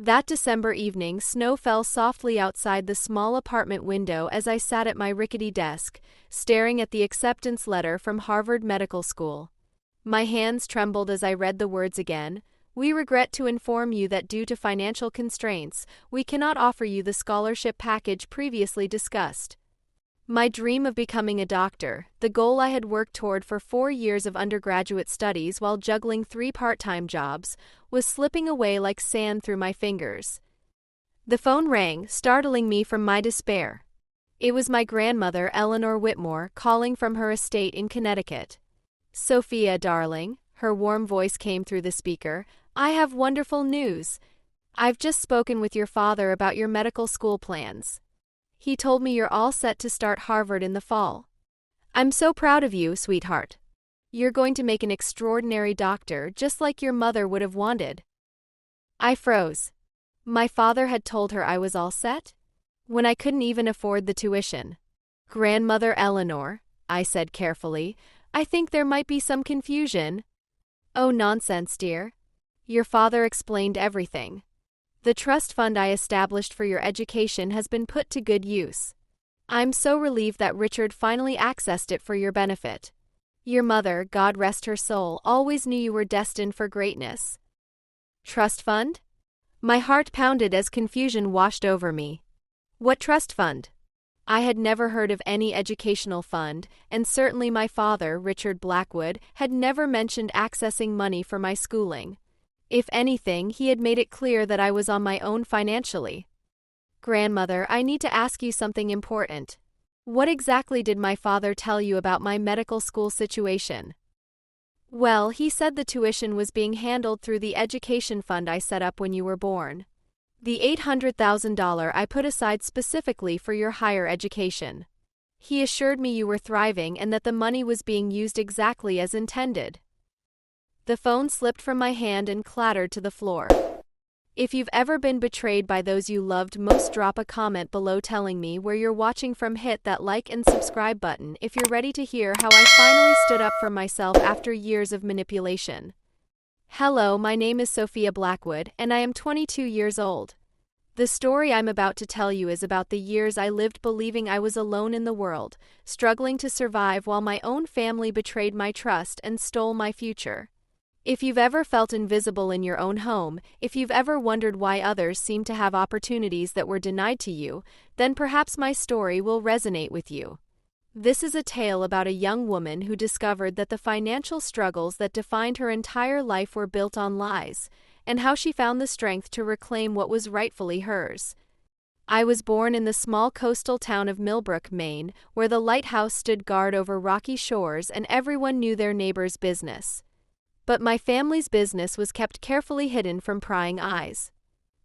That December evening, snow fell softly outside the small apartment window as I sat at my rickety desk, staring at the acceptance letter from Harvard Medical School. My hands trembled as I read the words again. "We regret to inform you that due to financial constraints, we cannot offer you the scholarship package previously discussed." My dream of becoming a doctor, the goal I had worked toward for 4 years of undergraduate studies while juggling 3 part-time jobs, was slipping away like sand through my fingers. The phone rang, startling me from my despair. It was my grandmother, Eleanor Whitmore, calling from her estate in Connecticut. "Sophia, darling," her warm voice came through the speaker, "I have wonderful news. I've just spoken with your father about your medical school plans. He told me you're all set to start Harvard in the fall. I'm so proud of you, sweetheart. You're going to make an extraordinary doctor, just like your mother would have wanted." I froze. My father had told her I was all set? When I couldn't even afford the tuition. "Grandmother Eleanor," I said carefully, "I think there might be some confusion." "Oh, nonsense, dear. Your father explained everything. The trust fund I established for your education has been put to good use. I'm so relieved that Richard finally accessed it for your benefit. Your mother, God rest her soul, always knew you were destined for greatness." Trust fund? My heart pounded as confusion washed over me. What trust fund? I had never heard of any educational fund, and certainly my father, Richard Blackwood, had never mentioned accessing money for my schooling. If anything, he had made it clear that I was on my own financially. "Grandmother, I need to ask you something important. What exactly did my father tell you about my medical school situation?" "Well, he said the tuition was being handled through the education fund I set up when you were born. The $800,000 I put aside specifically for your higher education. He assured me you were thriving and that the money was being used exactly as intended." The phone slipped from my hand and clattered to the floor. If you've ever been betrayed by those you loved most, drop a comment below telling me where you're watching from. Hit that like and subscribe button if you're ready to hear how I finally stood up for myself after years of manipulation. Hello, my name is Sophia Blackwood, and I am 22 years old. The story I'm about to tell you is about the years I lived believing I was alone in the world, struggling to survive while my own family betrayed my trust and stole my future. If you've ever felt invisible in your own home, if you've ever wondered why others seem to have opportunities that were denied to you, then perhaps my story will resonate with you. This is a tale about a young woman who discovered that the financial struggles that defined her entire life were built on lies, and how she found the strength to reclaim what was rightfully hers. I was born in the small coastal town of Millbrook, Maine, where the lighthouse stood guard over rocky shores and everyone knew their neighbor's business. But my family's business was kept carefully hidden from prying eyes.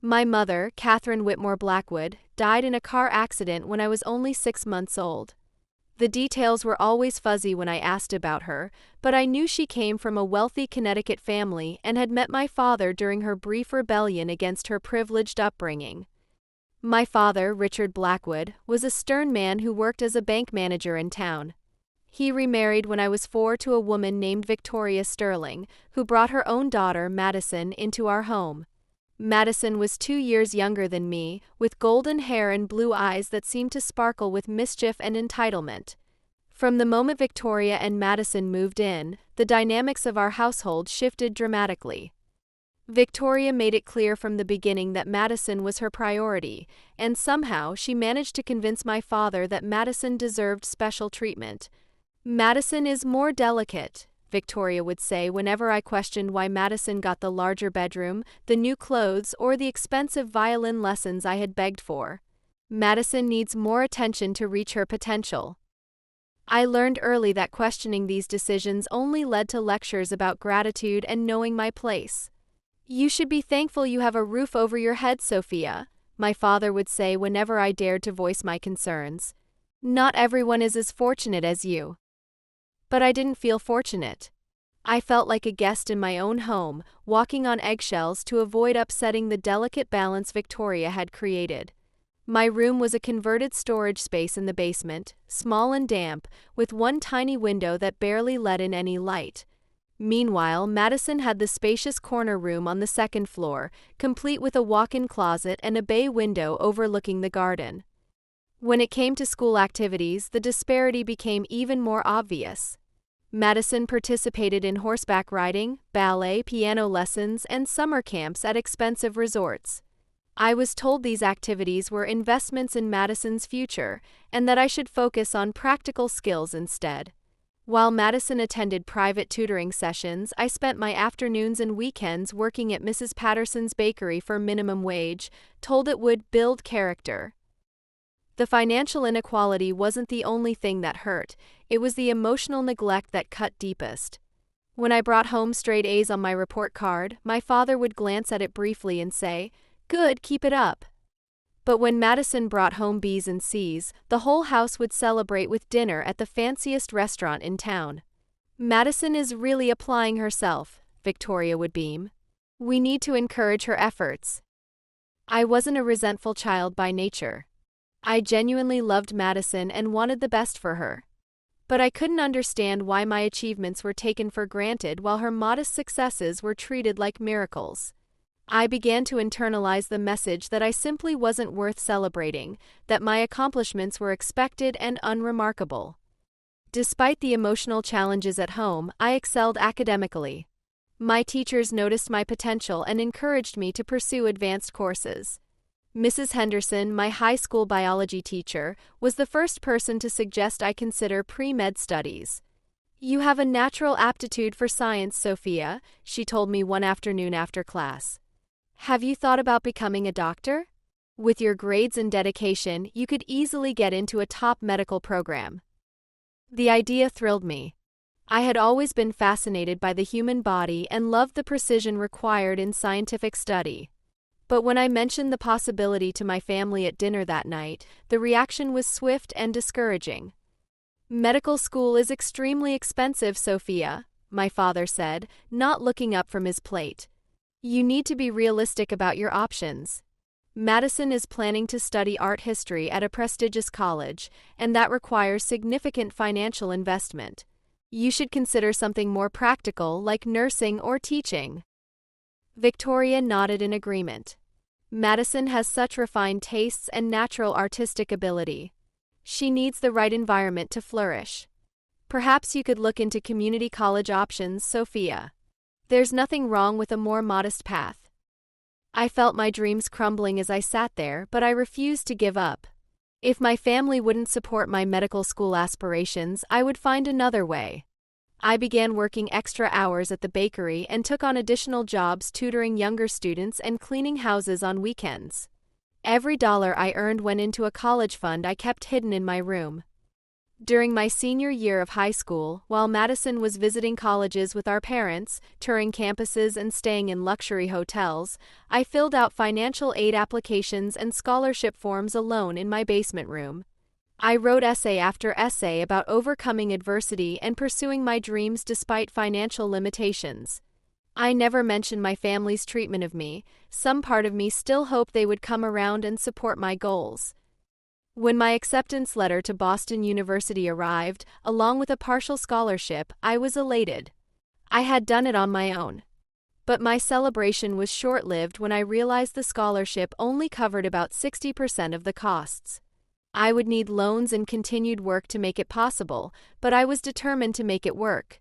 My mother, Catherine Whitmore Blackwood, died in a car accident when I was only 6 months old. The details were always fuzzy when I asked about her, but I knew she came from a wealthy Connecticut family and had met my father during her brief rebellion against her privileged upbringing. My father, Richard Blackwood, was a stern man who worked as a bank manager in town. He remarried when I was 4 to a woman named Victoria Sterling, who brought her own daughter, Madison, into our home. Madison was 2 years younger than me, with golden hair and blue eyes that seemed to sparkle with mischief and entitlement. From the moment Victoria and Madison moved in, the dynamics of our household shifted dramatically. Victoria made it clear from the beginning that Madison was her priority, and somehow she managed to convince my father that Madison deserved special treatment. "Madison is more delicate," Victoria would say whenever I questioned why Madison got the larger bedroom, the new clothes, or the expensive violin lessons I had begged for. "Madison needs more attention to reach her potential." I learned early that questioning these decisions only led to lectures about gratitude and knowing my place. "You should be thankful you have a roof over your head, Sophia," my father would say whenever I dared to voice my concerns. "Not everyone is as fortunate as you." But I didn't feel fortunate. I felt like a guest in my own home, walking on eggshells to avoid upsetting the delicate balance Victoria had created. My room was a converted storage space in the basement, small and damp, with one tiny window that barely let in any light. Meanwhile, Madison had the spacious corner room on the second floor, complete with a walk-in closet and a bay window overlooking the garden. When it came to school activities, the disparity became even more obvious. Madison participated in horseback riding, ballet, piano lessons, and summer camps at expensive resorts. I was told these activities were investments in Madison's future and that I should focus on practical skills instead. While Madison attended private tutoring sessions, I spent my afternoons and weekends working at Mrs. Patterson's bakery for minimum wage, told it would build character. The financial inequality wasn't the only thing that hurt, it was the emotional neglect that cut deepest. When I brought home straight A's on my report card, my father would glance at it briefly and say, "Good, keep it up." But when Madison brought home B's and C's, the whole house would celebrate with dinner at the fanciest restaurant in town. "Madison is really applying herself," Victoria would beam. "We need to encourage her efforts." I wasn't a resentful child by nature. I genuinely loved Madison and wanted the best for her. But I couldn't understand why my achievements were taken for granted while her modest successes were treated like miracles. I began to internalize the message that I simply wasn't worth celebrating, that my accomplishments were expected and unremarkable. Despite the emotional challenges at home, I excelled academically. My teachers noticed my potential and encouraged me to pursue advanced courses. Mrs. Henderson, my high school biology teacher, was the first person to suggest I consider pre-med studies. "You have a natural aptitude for science, Sophia," she told me one afternoon after class. "Have you thought about becoming a doctor? With your grades and dedication, you could easily get into a top medical program." The idea thrilled me. I had always been fascinated by the human body and loved the precision required in scientific study. But when I mentioned the possibility to my family at dinner that night, the reaction was swift and discouraging. "Medical school is extremely expensive, Sophia," my father said, not looking up from his plate. "You need to be realistic about your options. Madison is planning to study art history at a prestigious college, and that requires significant financial investment. You should consider something more practical, like nursing or teaching." Victoria nodded in agreement. "Madison has such refined tastes and natural artistic ability. She needs the right environment to flourish. Perhaps you could look into community college options, Sophia. There's nothing wrong with a more modest path." I felt my dreams crumbling as I sat there, but I refused to give up. If my family wouldn't support my medical school aspirations, I would find another way. I began working extra hours at the bakery and took on additional jobs tutoring younger students and cleaning houses on weekends. Every dollar I earned went into a college fund I kept hidden in my room. During my senior year of high school, while Madison was visiting colleges with our parents, touring campuses and staying in luxury hotels, I filled out financial aid applications and scholarship forms alone in my basement room. I wrote essay after essay about overcoming adversity and pursuing my dreams despite financial limitations. I never mentioned my family's treatment of me. Some part of me still hoped they would come around and support my goals. When my acceptance letter to Boston University arrived, along with a partial scholarship, I was elated. I had done it on my own. But my celebration was short-lived when I realized the scholarship only covered about 60% of the costs. I would need loans and continued work to make it possible, but I was determined to make it work.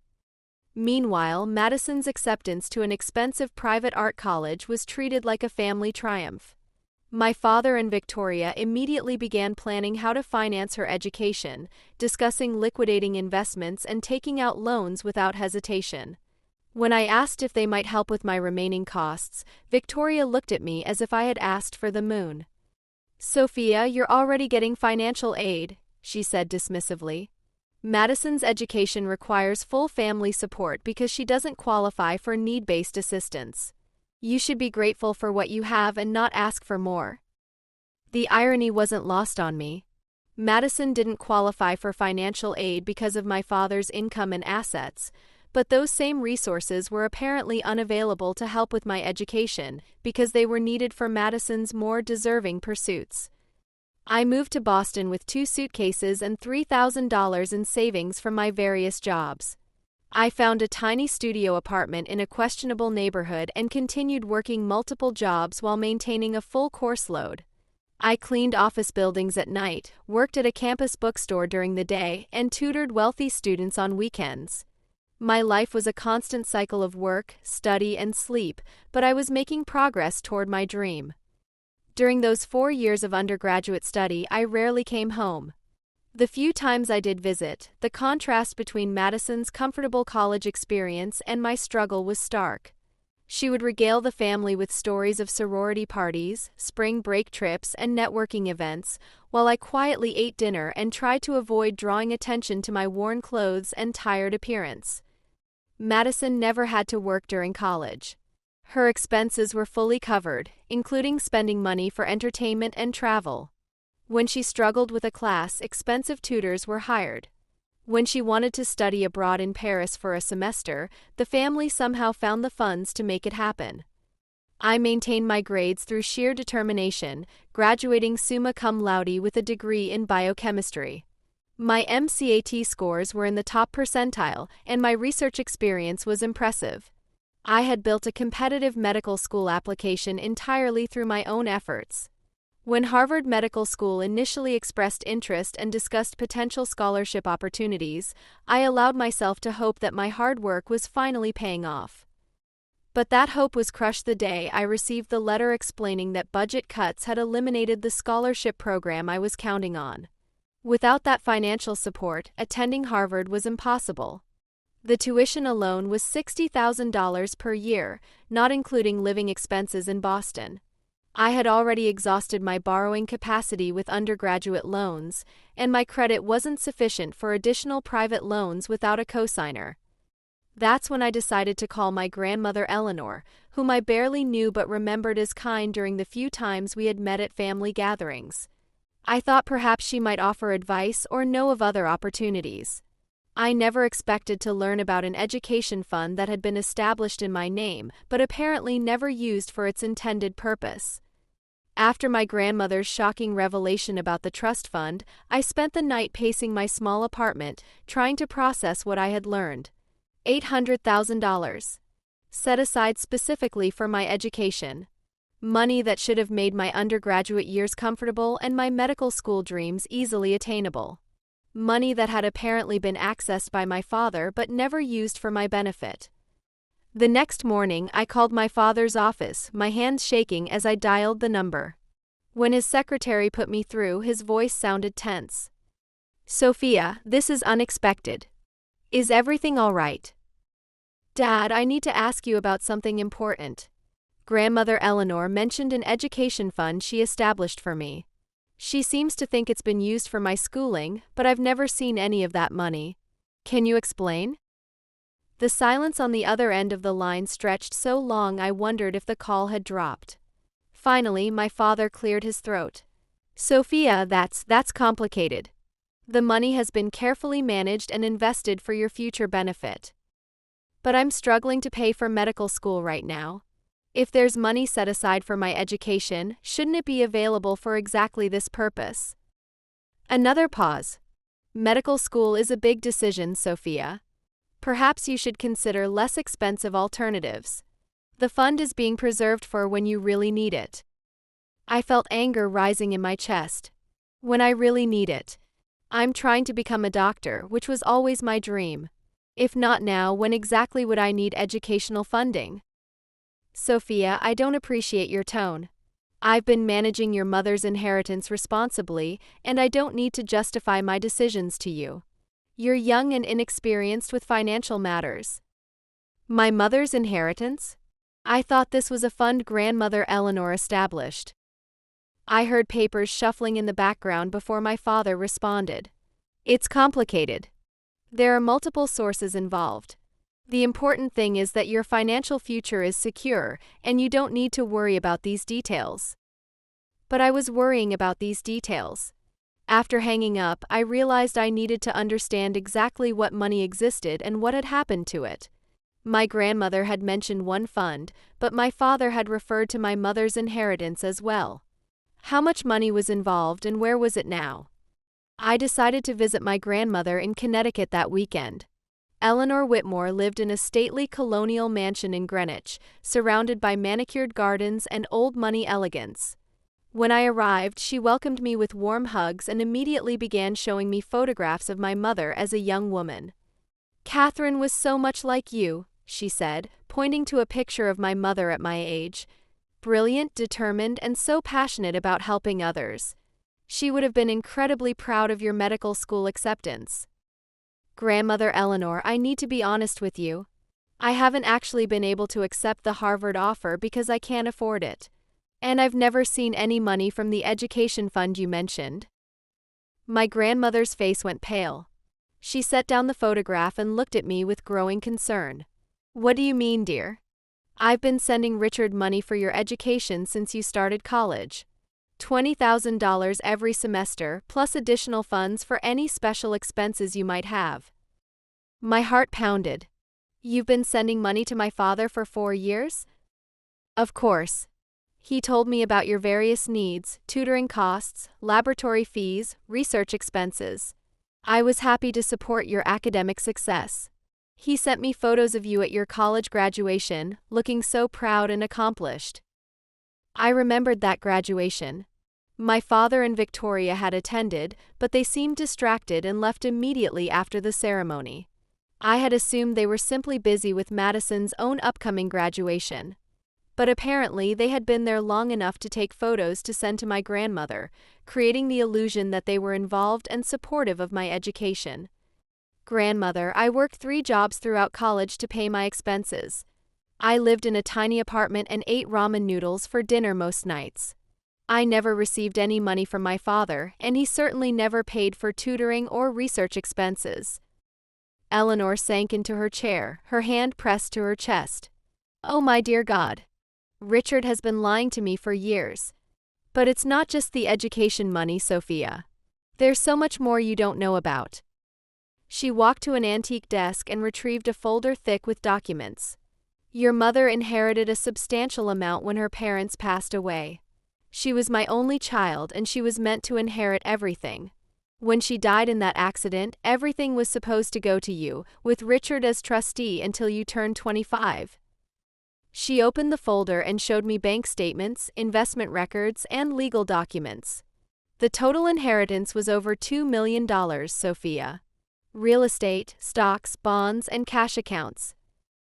Meanwhile, Madison's acceptance to an expensive private art college was treated like a family triumph. My father and Victoria immediately began planning how to finance her education, discussing liquidating investments and taking out loans without hesitation. When I asked if they might help with my remaining costs, Victoria looked at me as if I had asked for the moon. "Sophia, you're already getting financial aid," she said dismissively. "Madison's education requires full family support because she doesn't qualify for need-based assistance. You should be grateful for what you have and not ask for more." The irony wasn't lost on me. Madison didn't qualify for financial aid because of my father's income and assets, but those same resources were apparently unavailable to help with my education because they were needed for Madison's more deserving pursuits. I moved to Boston with 2 suitcases and $3,000 in savings from my various jobs. I found a tiny studio apartment in a questionable neighborhood and continued working multiple jobs while maintaining a full course load. I cleaned office buildings at night, worked at a campus bookstore during the day, and tutored wealthy students on weekends. My life was a constant cycle of work, study, and sleep, but I was making progress toward my dream. During those 4 years of undergraduate study, I rarely came home. The few times I did visit, the contrast between Madison's comfortable college experience and my struggle was stark. She would regale the family with stories of sorority parties, spring break trips, and networking events, while I quietly ate dinner and tried to avoid drawing attention to my worn clothes and tired appearance. Madison never had to work during college. Her expenses were fully covered, including spending money for entertainment and travel. When she struggled with a class, expensive tutors were hired. When she wanted to study abroad in Paris for a semester, the family somehow found the funds to make it happen. I maintained my grades through sheer determination, graduating summa cum laude with a degree in biochemistry. My MCAT scores were in the top percentile, and my research experience was impressive. I had built a competitive medical school application entirely through my own efforts. When Harvard Medical School initially expressed interest and discussed potential scholarship opportunities, I allowed myself to hope that my hard work was finally paying off. But that hope was crushed the day I received the letter explaining that budget cuts had eliminated the scholarship program I was counting on. Without that financial support, attending Harvard was impossible. The tuition alone was $60,000 per year, not including living expenses in Boston. I had already exhausted my borrowing capacity with undergraduate loans, and my credit wasn't sufficient for additional private loans without a cosigner. That's when I decided to call my grandmother Eleanor, whom I barely knew but remembered as kind during the few times we had met at family gatherings. I thought perhaps she might offer advice or know of other opportunities. I never expected to learn about an education fund that had been established in my name, but apparently never used for its intended purpose. After my grandmother's shocking revelation about the trust fund, I spent the night pacing my small apartment, trying to process what I had learned. $800,000. Set aside specifically for my education. Money that should have made my undergraduate years comfortable and my medical school dreams easily attainable. Money that had apparently been accessed by my father but never used for my benefit. The next morning, I called my father's office, my hands shaking as I dialed the number. When his secretary put me through, his voice sounded tense. "Sophia, this is unexpected. Is everything all right?" "Dad, I need to ask you about something important. Grandmother Eleanor mentioned an education fund she established for me. She seems to think it's been used for my schooling, but I've never seen any of that money. Can you explain?" The silence on the other end of the line stretched so long I wondered if the call had dropped. Finally, my father cleared his throat. "Sophia, that's complicated. The money has been carefully managed and invested for your future benefit. But I'm struggling to pay for medical school right now. If there's money set aside for my education, shouldn't it be available for exactly this purpose?" Another pause. "Medical school is a big decision, Sophia. Perhaps you should consider less expensive alternatives. The fund is being preserved for when you really need it." I felt anger rising in my chest. When I really need it. I'm trying to become a doctor, which was always my dream. If not now, when exactly would I need educational funding? "Sophia, I don't appreciate your tone. I've been managing your mother's inheritance responsibly, and I don't need to justify my decisions to you. You're young and inexperienced with financial matters." "My mother's inheritance? I thought this was a fund grandmother Eleanor established." I heard papers shuffling in the background before my father responded. "It's complicated. There are multiple sources involved. The important thing is that your financial future is secure, and you don't need to worry about these details." But I was worrying about these details. After hanging up, I realized I needed to understand exactly what money existed and what had happened to it. My grandmother had mentioned one fund, but my father had referred to my mother's inheritance as well. How much money was involved and where was it now? I decided to visit my grandmother in Connecticut that weekend. Eleanor Whitmore lived in a stately colonial mansion in Greenwich, surrounded by manicured gardens and old money elegance. When I arrived, she welcomed me with warm hugs and immediately began showing me photographs of my mother as a young woman. "Catherine was so much like you," she said, pointing to a picture of my mother at my age. "Brilliant, determined, and so passionate about helping others. She would have been incredibly proud of your medical school acceptance." "Grandmother Eleanor, I need to be honest with you. I haven't actually been able to accept the Harvard offer because I can't afford it. And I've never seen any money from the education fund you mentioned." My grandmother's face went pale. She set down the photograph and looked at me with growing concern. "What do you mean, dear? I've been sending Richard money for your education since you started college. $20,000 every semester, plus additional funds for any special expenses you might have." My heart pounded. "You've been sending money to my father for 4 years?" "Of course. He told me about your various needs, tutoring costs, laboratory fees, research expenses. I was happy to support your academic success. He sent me photos of you at your college graduation, looking so proud and accomplished." I remembered that graduation. My father and Victoria had attended, but they seemed distracted and left immediately after the ceremony. I had assumed they were simply busy with Madison's own upcoming graduation. But apparently they had been there long enough to take photos to send to my grandmother, creating the illusion that they were involved and supportive of my education. "Grandmother, I worked 3 jobs throughout college to pay my expenses. I lived in a tiny apartment and ate ramen noodles for dinner most nights. I never received any money from my father, and he certainly never paid for tutoring or research expenses." Eleanor sank into her chair, her hand pressed to her chest. "Oh my dear God. Richard has been lying to me for years. But it's not just the education money, Sophia. There's so much more you don't know about." She walked to an antique desk and retrieved a folder thick with documents. "Your mother inherited a substantial amount when her parents passed away. She was my only child and she was meant to inherit everything. When she died in that accident, everything was supposed to go to you, with Richard as trustee until you turned 25. She opened the folder and showed me bank statements, investment records, and legal documents. "The total inheritance was over $2 million, Sophia. Real estate, stocks, bonds, and cash accounts.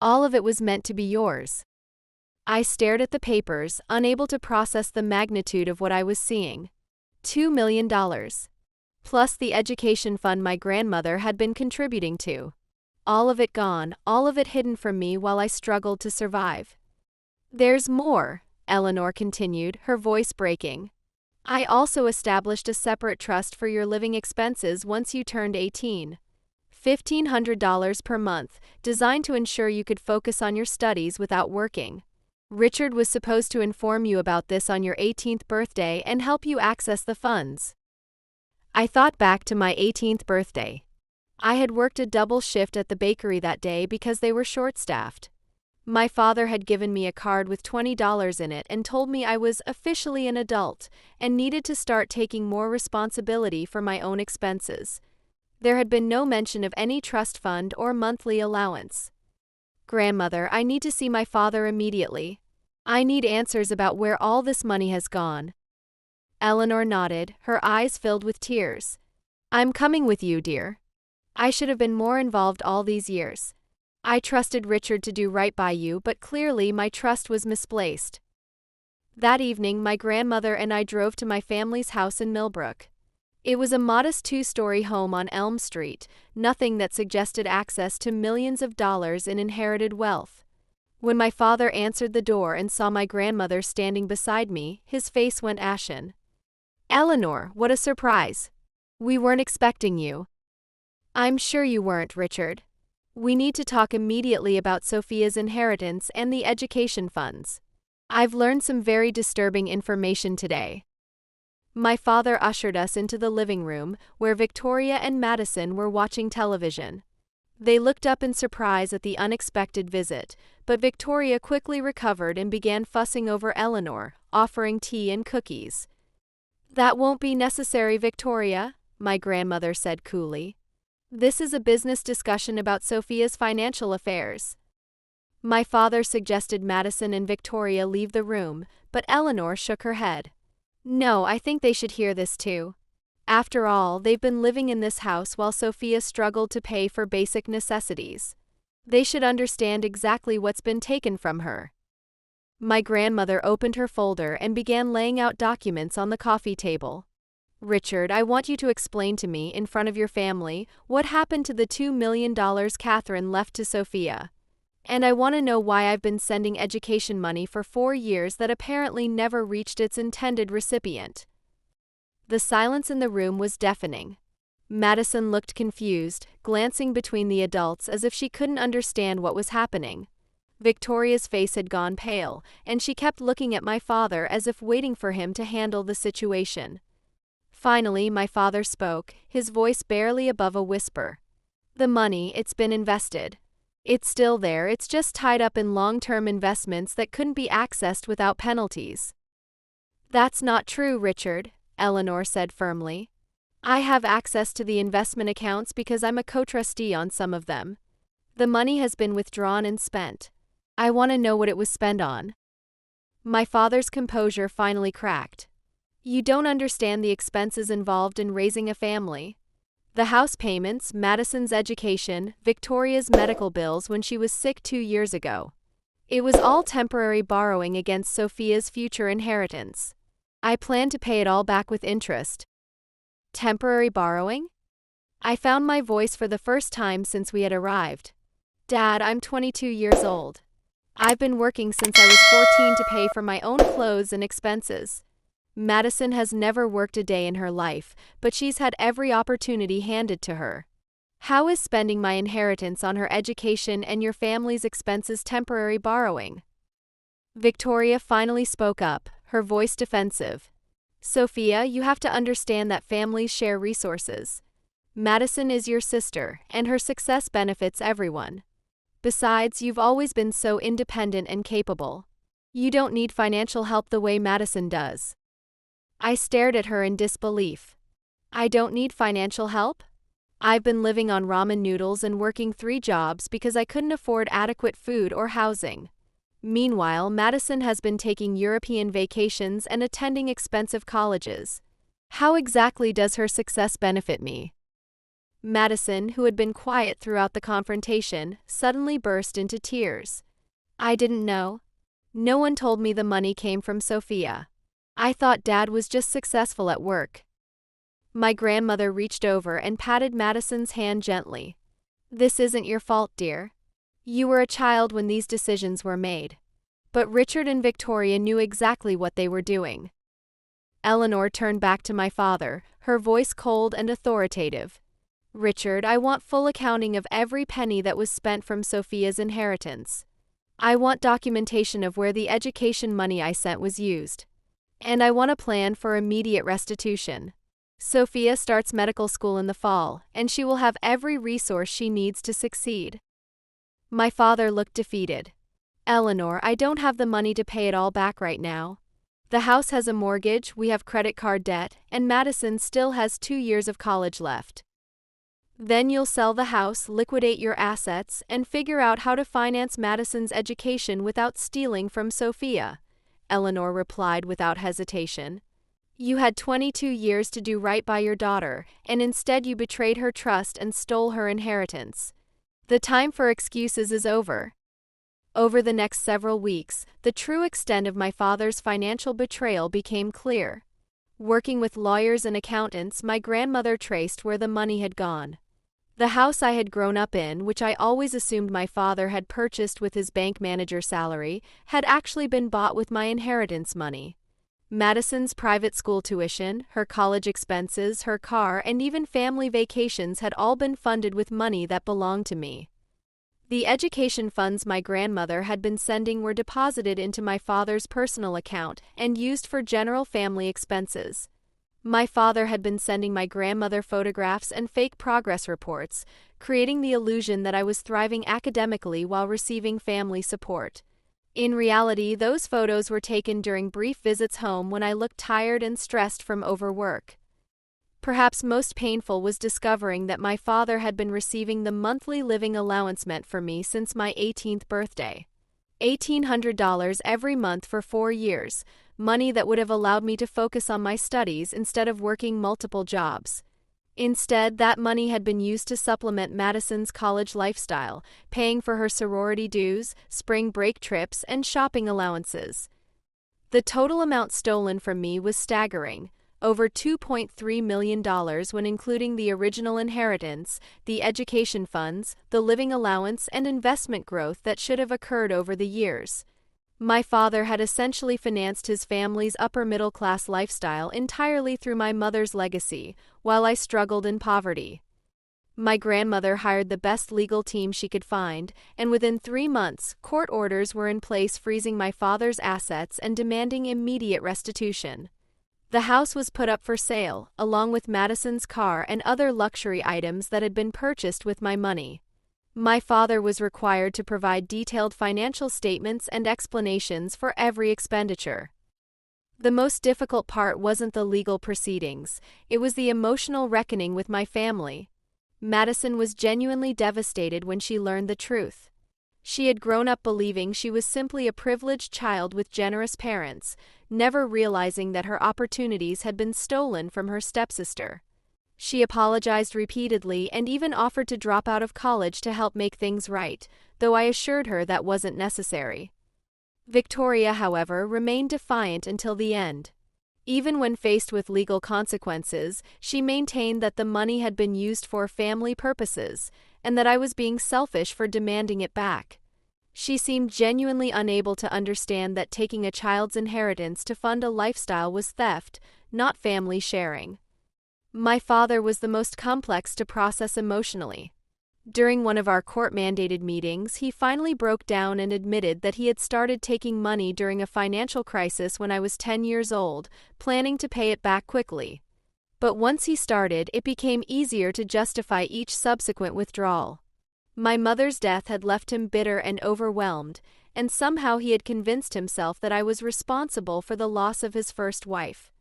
All of it was meant to be yours." I stared at the papers, unable to process the magnitude of what I was seeing. $2 million. Plus the education fund my grandmother had been contributing to. All of it gone, all of it hidden from me while I struggled to survive. "There's more," Eleanor continued, her voice breaking. "I also established a separate trust for your living expenses once you turned 18. $1,500 per month, designed to ensure you could focus on your studies without working. Richard was supposed to inform you about this on your 18th birthday and help you access the funds." I thought back to my 18th birthday. I had worked a double shift at the bakery that day because they were short-staffed. My father had given me a card with $20 in it and told me I was officially an adult and needed to start taking more responsibility for my own expenses. There had been no mention of any trust fund or monthly allowance. "Grandmother, I need to see my father immediately. I need answers about where all this money has gone." Eleanor nodded, her eyes filled with tears. "I'm coming with you, dear. I should have been more involved all these years. I trusted Richard to do right by you, but clearly my trust was misplaced." That evening, my grandmother and I drove to my family's house in Millbrook. It was a modest 2-story home on Elm Street, nothing that suggested access to millions of dollars in inherited wealth. When my father answered the door and saw my grandmother standing beside me, his face went ashen. "Eleanor, what a surprise. We weren't expecting you." "I'm sure you weren't, Richard. We need to talk immediately about Sophia's inheritance and the education funds. I've learned some very disturbing information today." My father ushered us into the living room, where Victoria and Madison were watching television. They looked up in surprise at the unexpected visit, but Victoria quickly recovered and began fussing over Eleanor, offering tea and cookies. "That won't be necessary, Victoria," my grandmother said coolly. This is a business discussion about Sophia's financial affairs. My father suggested Madison and Victoria leave the room, but Eleanor shook her head. No, I think they should hear this too. After all, they've been living in this house while Sophia struggled to pay for basic necessities. They should understand exactly what's been taken from her. My grandmother opened her folder and began laying out documents on the coffee table. Richard, I want you to explain to me, in front of your family, what happened to the $2 million Catherine left to Sophia. And I want to know why I've been sending education money for 4 years that apparently never reached its intended recipient. The silence in the room was deafening. Madison looked confused, glancing between the adults as if she couldn't understand what was happening. Victoria's face had gone pale, and she kept looking at my father as if waiting for him to handle the situation. Finally, my father spoke, his voice barely above a whisper. The money, it's been invested. It's still there, it's just tied up in long-term investments that couldn't be accessed without penalties. That's not true, Richard, Eleanor said firmly. I have access to the investment accounts because I'm a co-trustee on some of them. The money has been withdrawn and spent. I want to know what it was spent on. My father's composure finally cracked. You don't understand the expenses involved in raising a family. The house payments, Madison's education, Victoria's medical bills when she was sick 2 years ago. It was all temporary borrowing against Sophia's future inheritance. I plan to pay it all back with interest. Temporary borrowing? I found my voice for the first time since we had arrived. Dad, I'm 22 years old. I've been working since I was 14 to pay for my own clothes and expenses. Madison has never worked a day in her life, but she's had every opportunity handed to her. How is spending my inheritance on her education and your family's expenses temporary borrowing? Victoria finally spoke up, her voice defensive. Sophia, you have to understand that families share resources. Madison is your sister, and her success benefits everyone. Besides, you've always been so independent and capable. You don't need financial help the way Madison does. I stared at her in disbelief. I don't need financial help? I've been living on ramen noodles and working 3 jobs because I couldn't afford adequate food or housing. Meanwhile, Madison has been taking European vacations and attending expensive colleges. How exactly does her success benefit me? Madison, who had been quiet throughout the confrontation, suddenly burst into tears. I didn't know. No one told me the money came from Sophia. I thought Dad was just successful at work. My grandmother reached over and patted Madison's hand gently. This isn't your fault, dear. You were a child when these decisions were made. But Richard and Victoria knew exactly what they were doing. Eleanor turned back to my father, her voice cold and authoritative. Richard, I want full accounting of every penny that was spent from Sophia's inheritance. I want documentation of where the education money I sent was used. And I want a plan for immediate restitution. Sophia starts medical school in the fall, and she will have every resource she needs to succeed. My father looked defeated. Eleanor, I don't have the money to pay it all back right now. The house has a mortgage, we have credit card debt, and Madison still has 2 years of college left. Then you'll sell the house, liquidate your assets, and figure out how to finance Madison's education without stealing from Sophia, Eleanor replied without hesitation. You had 22 years to do right by your daughter, and instead you betrayed her trust and stole her inheritance. The time for excuses is over. Over the next several weeks, the true extent of my father's financial betrayal became clear. Working with lawyers and accountants, my grandmother traced where the money had gone. The house I had grown up in, which I always assumed my father had purchased with his bank manager salary, had actually been bought with my inheritance money. Madison's private school tuition, her college expenses, her car, and even family vacations had all been funded with money that belonged to me. The education funds my grandmother had been sending were deposited into my father's personal account and used for general family expenses. My father had been sending my grandmother photographs and fake progress reports, creating the illusion that I was thriving academically while receiving family support. In reality, those photos were taken during brief visits home when I looked tired and stressed from overwork. Perhaps most painful was discovering that my father had been receiving the monthly living allowance meant for me since my 18th birthday. $1,800 every month for 4 years, money that would have allowed me to focus on my studies instead of working multiple jobs. Instead, that money had been used to supplement Madison's college lifestyle, paying for her sorority dues, spring break trips, and shopping allowances. The total amount stolen from me was staggering, over $2.3 million when including the original inheritance, the education funds, the living allowance, and investment growth that should have occurred over the years. My father had essentially financed his family's upper-middle-class lifestyle entirely through my mother's legacy, while I struggled in poverty. My grandmother hired the best legal team she could find, and within 3 months, court orders were in place freezing my father's assets and demanding immediate restitution. The house was put up for sale, along with Madison's car and other luxury items that had been purchased with my money. My father was required to provide detailed financial statements and explanations for every expenditure. The most difficult part wasn't the legal proceedings, it was the emotional reckoning with my family. Madison was genuinely devastated when she learned the truth. She had grown up believing she was simply a privileged child with generous parents, never realizing that her opportunities had been stolen from her stepsister. She apologized repeatedly and even offered to drop out of college to help make things right, though I assured her that wasn't necessary. Victoria, however, remained defiant until the end. Even when faced with legal consequences, she maintained that the money had been used for family purposes, and that I was being selfish for demanding it back. She seemed genuinely unable to understand that taking a child's inheritance to fund a lifestyle was theft, not family sharing. My father was the most complex to process emotionally. During one of our court-mandated meetings, he finally broke down and admitted that he had started taking money during a financial crisis when I was 10 years old, planning to pay it back quickly. But once he started, it became easier to justify each subsequent withdrawal. My mother's death had left him bitter and overwhelmed, and somehow he had convinced himself that I was responsible for the loss of his first wife.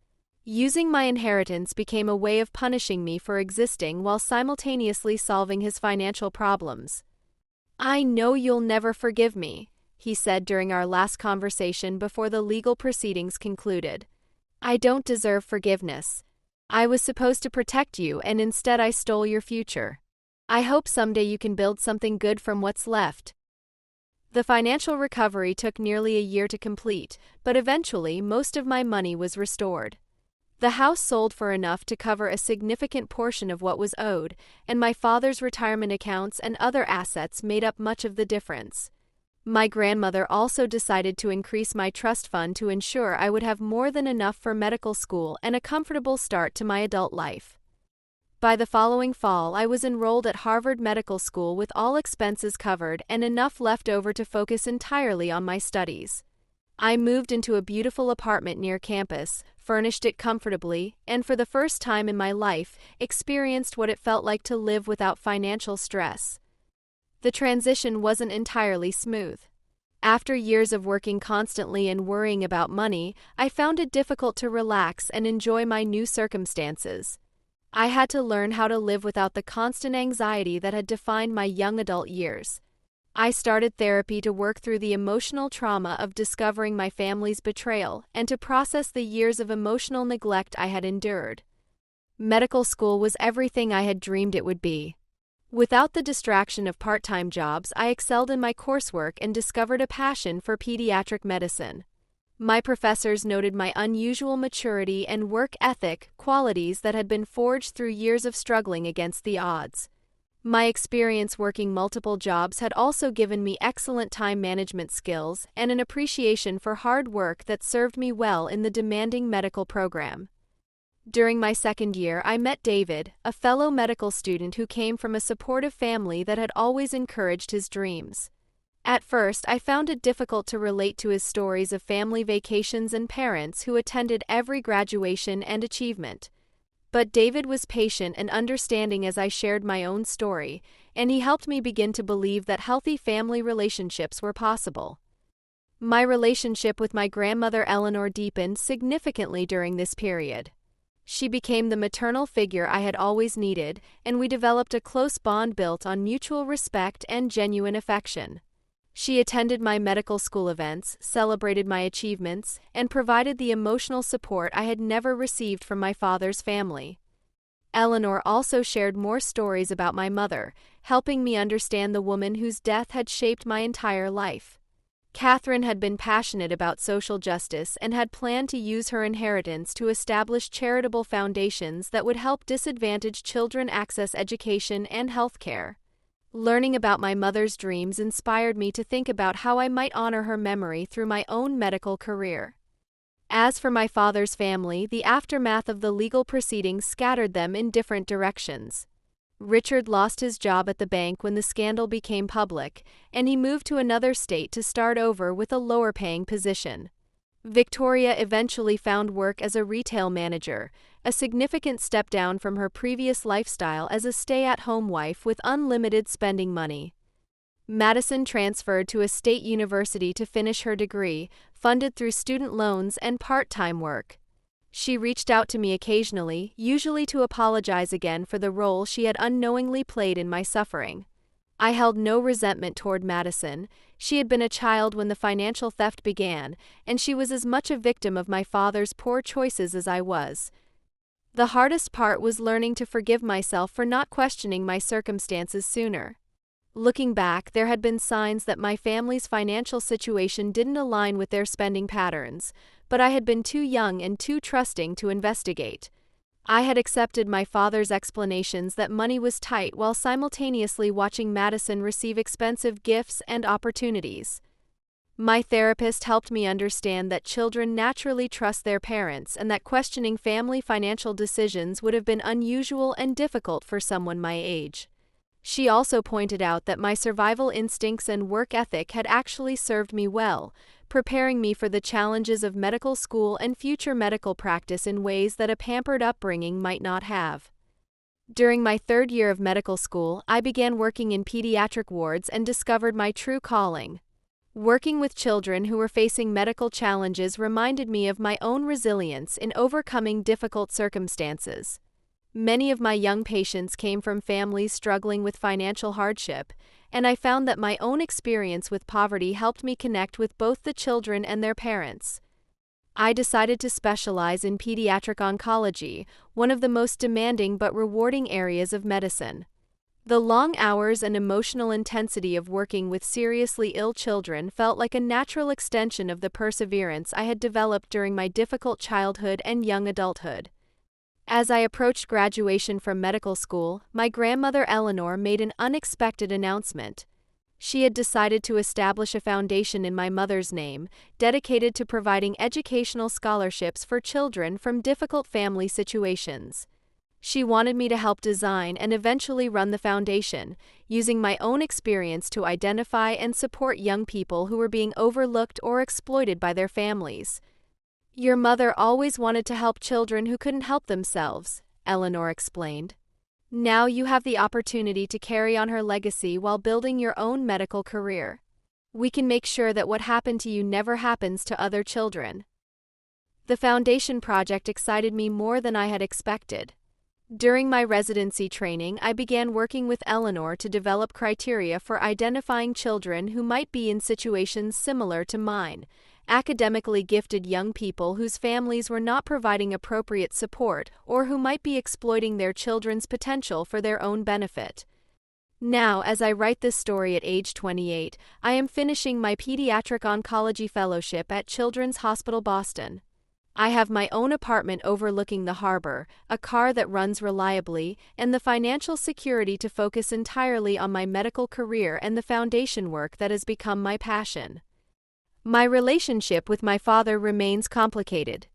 Using my inheritance became a way of punishing me for existing while simultaneously solving his financial problems. "I know you'll never forgive me," he said during our last conversation before the legal proceedings concluded. "I don't deserve forgiveness. I was supposed to protect you, and instead I stole your future. I hope someday you can build something good from what's left." The financial recovery took nearly a year to complete, but eventually most of my money was restored. The house sold for enough to cover a significant portion of what was owed, and my father's retirement accounts and other assets made up much of the difference. My grandmother also decided to increase my trust fund to ensure I would have more than enough for medical school and a comfortable start to my adult life. By the following fall, I was enrolled at Harvard Medical School with all expenses covered and enough left over to focus entirely on my studies. I moved into a beautiful apartment near campus, furnished it comfortably, and for the first time in my life, experienced what it felt like to live without financial stress. The transition wasn't entirely smooth. After years of working constantly and worrying about money, I found it difficult to relax and enjoy my new circumstances. I had to learn how to live without the constant anxiety that had defined my young adult years. I started therapy to work through the emotional trauma of discovering my family's betrayal and to process the years of emotional neglect I had endured. Medical school was everything I had dreamed it would be. Without the distraction of part-time jobs, I excelled in my coursework and discovered a passion for pediatric medicine. My professors noted my unusual maturity and work ethic, qualities that had been forged through years of struggling against the odds. My experience working multiple jobs had also given me excellent time management skills and an appreciation for hard work that served me well in the demanding medical program. During my second year, I met David, a fellow medical student who came from a supportive family that had always encouraged his dreams. At first, I found it difficult to relate to his stories of family vacations and parents who attended every graduation and achievement. But David was patient and understanding as I shared my own story, and he helped me begin to believe that healthy family relationships were possible. My relationship with my grandmother Eleanor deepened significantly during this period. She became the maternal figure I had always needed, and we developed a close bond built on mutual respect and genuine affection. She attended my medical school events, celebrated my achievements, and provided the emotional support I had never received from my father's family. Eleanor also shared more stories about my mother, helping me understand the woman whose death had shaped my entire life. Catherine had been passionate about social justice and had planned to use her inheritance to establish charitable foundations that would help disadvantaged children access education and health care. Learning about my mother's dreams inspired me to think about how I might honor her memory through my own medical career. As for my father's family, the aftermath of the legal proceedings scattered them in different directions. Richard lost his job at the bank when the scandal became public, and he moved to another state to start over with a lower-paying position. Victoria eventually found work as a retail manager, a significant step down from her previous lifestyle as a stay-at-home wife with unlimited spending money. Madison transferred to a state university to finish her degree, funded through student loans and part-time work. She reached out to me occasionally, usually to apologize again for the role she had unknowingly played in my suffering. I held no resentment toward Madison. She had been a child when the financial theft began, and she was as much a victim of my father's poor choices as I was. The hardest part was learning to forgive myself for not questioning my circumstances sooner. Looking back, there had been signs that my family's financial situation didn't align with their spending patterns, but I had been too young and too trusting to investigate. I had accepted my father's explanations that money was tight while simultaneously watching Madison receive expensive gifts and opportunities. My therapist helped me understand that children naturally trust their parents and that questioning family financial decisions would have been unusual and difficult for someone my age. She also pointed out that my survival instincts and work ethic had actually served me well, preparing me for the challenges of medical school and future medical practice in ways that a pampered upbringing might not have. During my third year of medical school, I began working in pediatric wards and discovered my true calling. Working with children who were facing medical challenges reminded me of my own resilience in overcoming difficult circumstances. Many of my young patients came from families struggling with financial hardship, and I found that my own experience with poverty helped me connect with both the children and their parents. I decided to specialize in pediatric oncology, one of the most demanding but rewarding areas of medicine. The long hours and emotional intensity of working with seriously ill children felt like a natural extension of the perseverance I had developed during my difficult childhood and young adulthood. As I approached graduation from medical school, my grandmother Eleanor made an unexpected announcement. She had decided to establish a foundation in my mother's name, dedicated to providing educational scholarships for children from difficult family situations. She wanted me to help design and eventually run the foundation, using my own experience to identify and support young people who were being overlooked or exploited by their families. "Your mother always wanted to help children who couldn't help themselves," Eleanor explained. "Now you have the opportunity to carry on her legacy while building your own medical career. We can make sure that what happened to you never happens to other children." The foundation project excited me more than I had expected. During my residency training, I began working with Eleanor to develop criteria for identifying children who might be in situations similar to mine, academically gifted young people whose families were not providing appropriate support or who might be exploiting their children's potential for their own benefit. Now, as I write this story at age 28, I am finishing my pediatric oncology fellowship at Children's Hospital Boston. I have my own apartment overlooking the harbor, a car that runs reliably, and the financial security to focus entirely on my medical career and the foundation work that has become my passion. My relationship with my father remains complicated.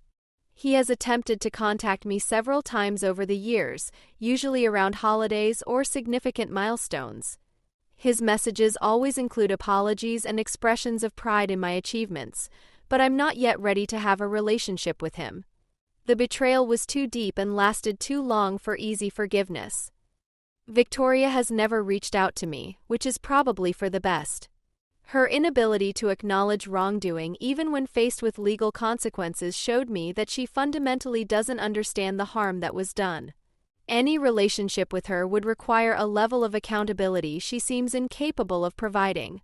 He has attempted to contact me several times over the years, usually around holidays or significant milestones. His messages always include apologies and expressions of pride in my achievements, but I'm not yet ready to have a relationship with him. The betrayal was too deep and lasted too long for easy forgiveness. Victoria has never reached out to me, which is probably for the best. Her inability to acknowledge wrongdoing even when faced with legal consequences showed me that she fundamentally doesn't understand the harm that was done. Any relationship with her would require a level of accountability she seems incapable of providing.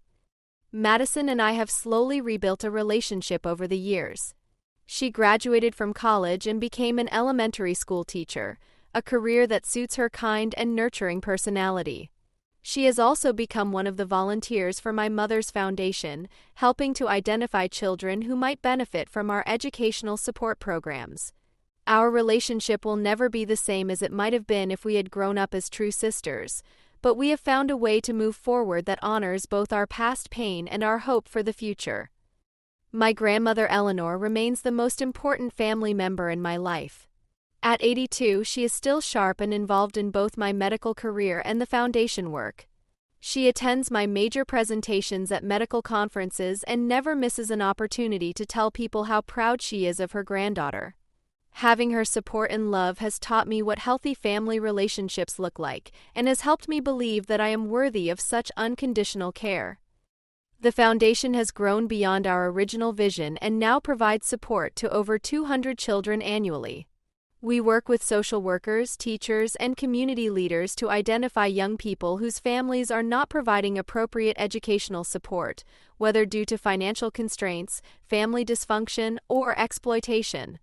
Madison and I have slowly rebuilt a relationship over the years. She graduated from college and became an elementary school teacher, a career that suits her kind and nurturing personality. She has also become one of the volunteers for my mother's foundation, helping to identify children who might benefit from our educational support programs. Our relationship will never be the same as it might have been if we had grown up as true sisters, but we have found a way to move forward that honors both our past pain and our hope for the future. My grandmother Eleanor remains the most important family member in my life. At 82, she is still sharp and involved in both my medical career and the foundation work. She attends my major presentations at medical conferences and never misses an opportunity to tell people how proud she is of her granddaughter. Having her support and love has taught me what healthy family relationships look like and has helped me believe that I am worthy of such unconditional care. The foundation has grown beyond our original vision and now provides support to over 200 children annually. We work with social workers, teachers, and community leaders to identify young people whose families are not providing appropriate educational support, whether due to financial constraints, family dysfunction, or exploitation.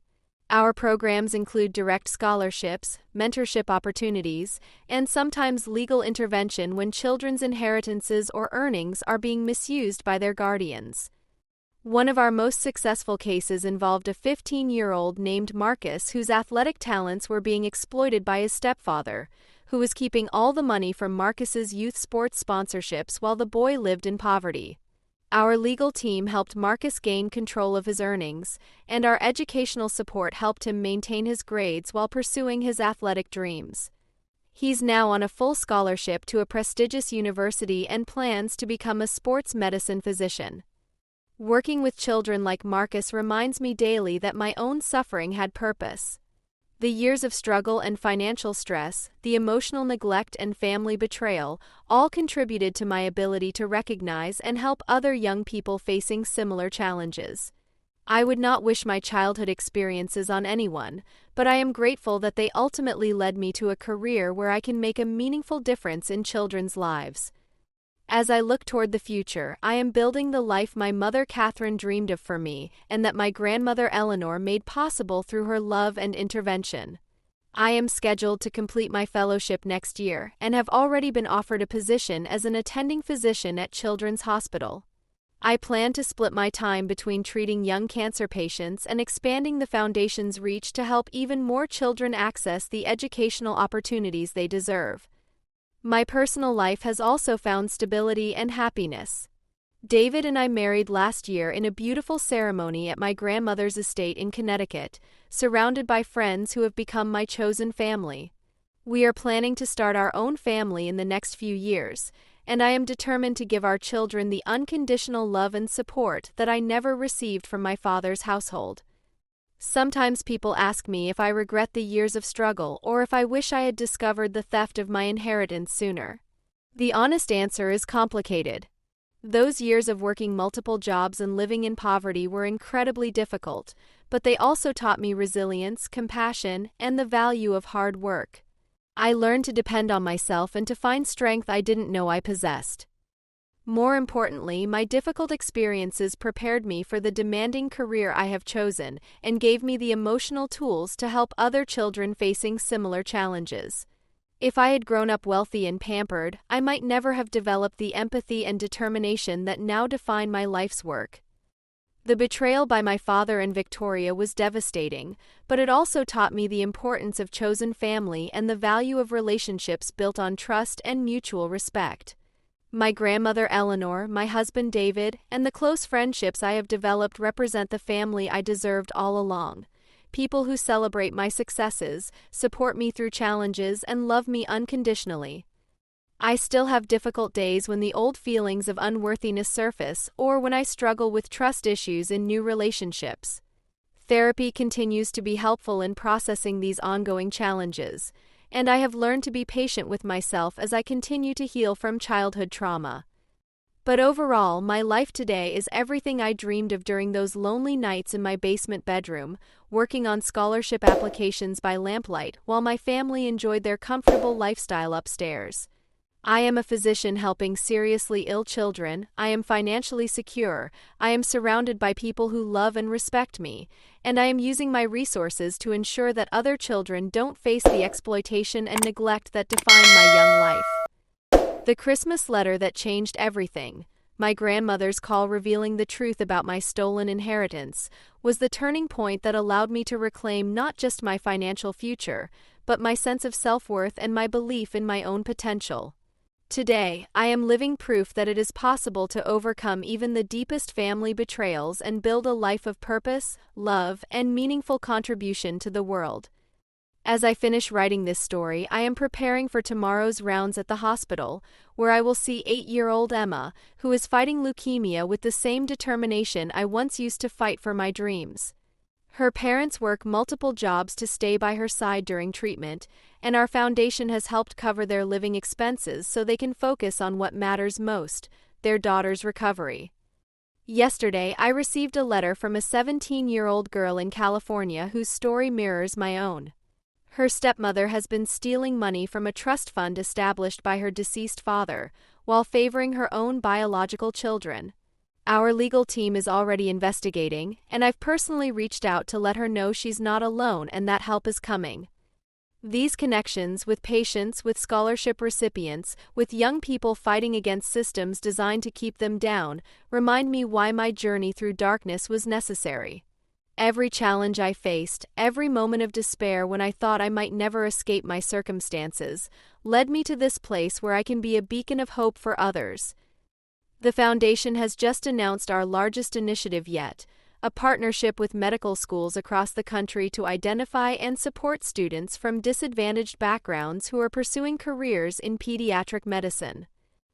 Our programs include direct scholarships, mentorship opportunities, and sometimes legal intervention when children's inheritances or earnings are being misused by their guardians. One of our most successful cases involved a 15-year-old named Marcus whose athletic talents were being exploited by his stepfather, who was keeping all the money from Marcus's youth sports sponsorships while the boy lived in poverty. Our legal team helped Marcus gain control of his earnings, and our educational support helped him maintain his grades while pursuing his athletic dreams. He's now on a full scholarship to a prestigious university and plans to become a sports medicine physician. Working with children like Marcus reminds me daily that my own suffering had purpose. The years of struggle and financial stress, the emotional neglect and family betrayal, all contributed to my ability to recognize and help other young people facing similar challenges. I would not wish my childhood experiences on anyone, but I am grateful that they ultimately led me to a career where I can make a meaningful difference in children's lives. As I look toward the future, I am building the life my mother Catherine dreamed of for me and that my grandmother Eleanor made possible through her love and intervention. I am scheduled to complete my fellowship next year and have already been offered a position as an attending physician at Children's Hospital. I plan to split my time between treating young cancer patients and expanding the foundation's reach to help even more children access the educational opportunities they deserve. My personal life has also found stability and happiness. David and I married last year in a beautiful ceremony at my grandmother's estate in Connecticut, surrounded by friends who have become my chosen family. We are planning to start our own family in the next few years, and I am determined to give our children the unconditional love and support that I never received from my father's household. Sometimes people ask me if I regret the years of struggle or if I wish I had discovered the theft of my inheritance sooner. The honest answer is complicated. Those years of working multiple jobs and living in poverty were incredibly difficult, but they also taught me resilience, compassion, and the value of hard work. I learned to depend on myself and to find strength I didn't know I possessed. More importantly, my difficult experiences prepared me for the demanding career I have chosen and gave me the emotional tools to help other children facing similar challenges. If I had grown up wealthy and pampered, I might never have developed the empathy and determination that now define my life's work. The betrayal by my father and Victoria was devastating, but it also taught me the importance of chosen family and the value of relationships built on trust and mutual respect. My grandmother Eleanor, my husband David, and the close friendships I have developed represent the family I deserved all along. People who celebrate my successes, support me through challenges, and love me unconditionally. I still have difficult days when the old feelings of unworthiness surface or when I struggle with trust issues in new relationships. Therapy continues to be helpful in processing these ongoing challenges, and I have learned to be patient with myself as I continue to heal from childhood trauma. But overall, my life today is everything I dreamed of during those lonely nights in my basement bedroom, working on scholarship applications by lamplight while my family enjoyed their comfortable lifestyle upstairs. I am a physician helping seriously ill children, I am financially secure, I am surrounded by people who love and respect me, and I am using my resources to ensure that other children don't face the exploitation and neglect that define my young life. The Christmas letter that changed everything, my grandmother's call revealing the truth about my stolen inheritance, was the turning point that allowed me to reclaim not just my financial future, but my sense of self-worth and my belief in my own potential. Today, I am living proof that it is possible to overcome even the deepest family betrayals and build a life of purpose, love, and meaningful contribution to the world. As I finish writing this story, I am preparing for tomorrow's rounds at the hospital, where I will see 8-year-old Emma, who is fighting leukemia with the same determination I once used to fight for my dreams. Her parents work multiple jobs to stay by her side during treatment, and our foundation has helped cover their living expenses so they can focus on what matters most, their daughter's recovery. Yesterday, I received a letter from a 17-year-old girl in California whose story mirrors my own. Her stepmother has been stealing money from a trust fund established by her deceased father, while favoring her own biological children. Our legal team is already investigating, and I've personally reached out to let her know she's not alone and that help is coming. These connections with patients, with scholarship recipients, with young people fighting against systems designed to keep them down, remind me why my journey through darkness was necessary. Every challenge I faced, every moment of despair when I thought I might never escape my circumstances, led me to this place where I can be a beacon of hope for others. The Foundation has just announced our largest initiative yet, a partnership with medical schools across the country to identify and support students from disadvantaged backgrounds who are pursuing careers in pediatric medicine.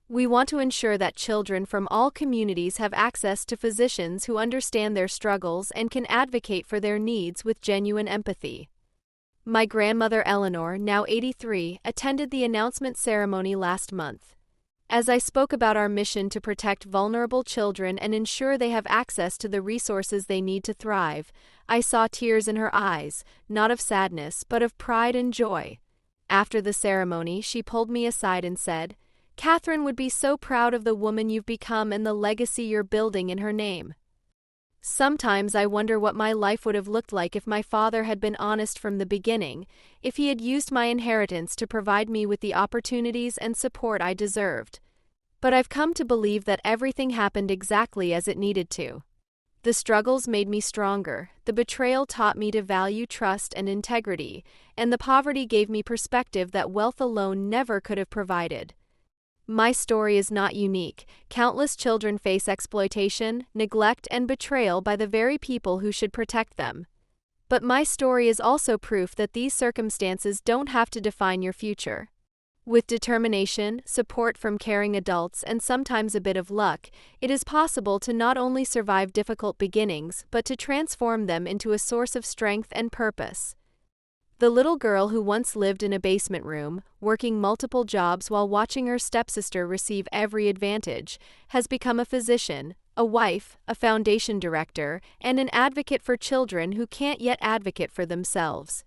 We want to ensure that children from all communities have access to physicians who understand their struggles and can advocate for their needs with genuine empathy. My grandmother Eleanor, now 83, attended the announcement ceremony last month. As I spoke about our mission to protect vulnerable children and ensure they have access to the resources they need to thrive, I saw tears in her eyes, not of sadness, but of pride and joy. After the ceremony, she pulled me aside and said, "Catherine would be so proud of the woman you've become and the legacy you're building in her name." Sometimes I wonder what my life would have looked like if my father had been honest from the beginning, if he had used my inheritance to provide me with the opportunities and support I deserved. But I've come to believe that everything happened exactly as it needed to. The struggles made me stronger, the betrayal taught me to value trust and integrity, and the poverty gave me perspective that wealth alone never could have provided. My story is not unique. Countless children face exploitation, neglect, and betrayal by the very people who should protect them. But my story is also proof that these circumstances don't have to define your future. With determination, support from caring adults, and sometimes a bit of luck, it is possible to not only survive difficult beginnings, but to transform them into a source of strength and purpose. The little girl who once lived in a basement room, working multiple jobs while watching her stepsister receive every advantage, has become a physician, a wife, a foundation director, and an advocate for children who can't yet advocate for themselves.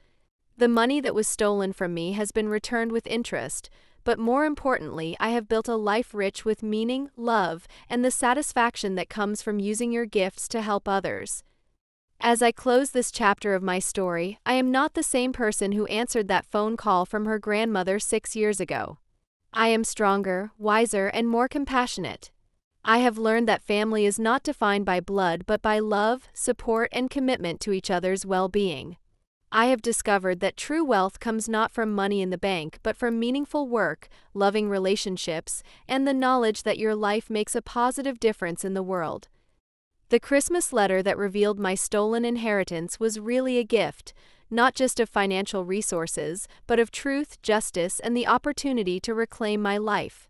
The money that was stolen from me has been returned with interest, but more importantly, I have built a life rich with meaning, love, and the satisfaction that comes from using your gifts to help others. As I close this chapter of my story, I am not the same person who answered that phone call from her grandmother 6 years ago. I am stronger, wiser, and more compassionate. I have learned that family is not defined by blood but by love, support, and commitment to each other's well-being. I have discovered that true wealth comes not from money in the bank but from meaningful work, loving relationships, and the knowledge that your life makes a positive difference in the world. The Christmas letter that revealed my stolen inheritance was really a gift, not just of financial resources, but of truth, justice, and the opportunity to reclaim my life.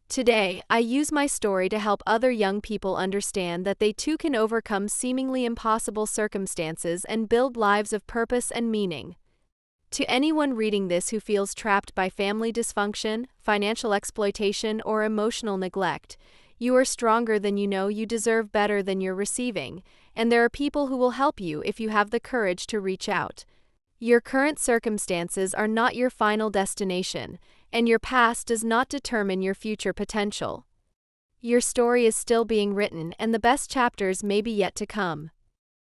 Today, I use my story to help other young people understand that they too can overcome seemingly impossible circumstances and build lives of purpose and meaning. To anyone reading this who feels trapped by family dysfunction, financial exploitation, or emotional neglect, You are stronger than you know, you deserve better than you're receiving, and there are people who will help you if you have the courage to reach out. Your current circumstances are not your final destination, and your past does not determine your future potential. Your story is still being written, and the best chapters may be yet to come.